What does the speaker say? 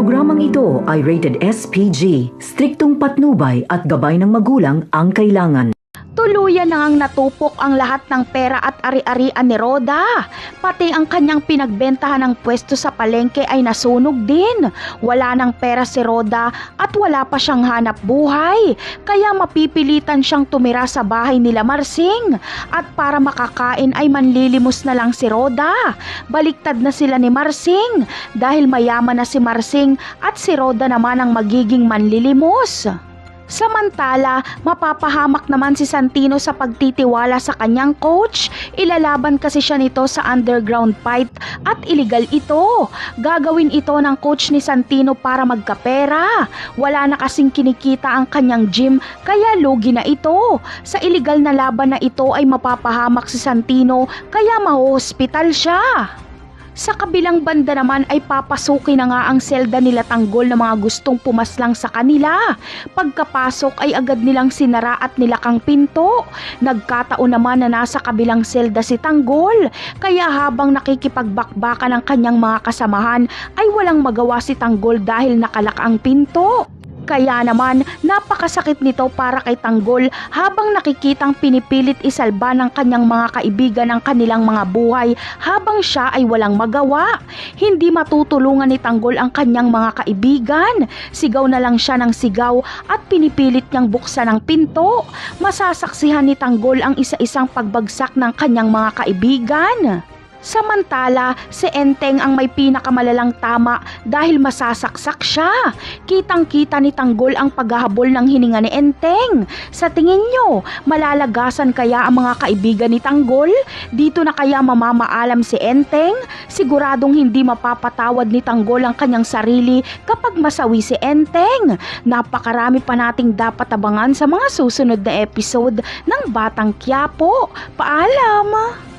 Programang ito ay rated SPG, striktong patnubay at gabay ng magulang ang kailangan. Tuluyan na ngang natupok ang lahat ng pera at ari-arian ni Roda. Pati ang kanyang pinagbentahan ng pwesto sa palengke ay nasunog din. Wala ng pera si Roda at wala pa siyang hanap buhay. Kaya mapipilitan siyang tumira sa bahay nila Marsing. At para makakain ay manlilimos na lang si Roda. Baliktad na sila ni Marsing dahil mayaman na si Marsing at si Roda naman ang magiging manlilimos. Samantala, mapapahamak naman si Santino sa pagtitiwala sa kanyang coach. Ilalaban kasi siya nito sa underground fight at illegal ito. Gagawin ito ng coach ni Santino para magkapera. Wala na kasing kinikita ang kanyang gym kaya lugi na ito. Sa illegal na laban na ito ay mapapahamak si Santino kaya mahohospital siya. Sa kabilang banda naman ay papasukin na nga ang selda nila Tanggol na mga gustong pumaslang sa kanila. Pagkapasok ay agad nilang sinara at nilakang pinto. Nagkataon naman na nasa kabilang selda si Tanggol. Kaya habang nakikipagbakbakan ang kanyang mga kasamahan ay walang magawa si Tanggol dahil nakalak ang pinto. Kaya naman napakasakit nito para kay Tanggol habang nakikitang pinipilit isalba ng kanyang mga kaibigan ang kanilang mga buhay habang siya ay walang magawa. Hindi matutulungan ni Tanggol ang kanyang mga kaibigan. Sigaw na lang siya ng sigaw at pinipilit niyang buksan ang pinto. Masasaksihan ni Tanggol ang isa-isang pagbagsak ng kanyang mga kaibigan. Samantala, si Enteng ang may pinakamalalang tama dahil masasaksak siya. Kitang-kita ni Tanggol ang paghahabol ng hininga ni Enteng. Sa tingin nyo, malalagasan kaya ang mga kaibigan ni Tanggol? Dito na kaya mamamaalam si Enteng? Siguradong hindi mapapatawad ni Tanggol ang kanyang sarili kapag masawi si Enteng. Napakarami pa nating dapat abangan sa mga susunod na episode ng Batang Quiapo. Paalam!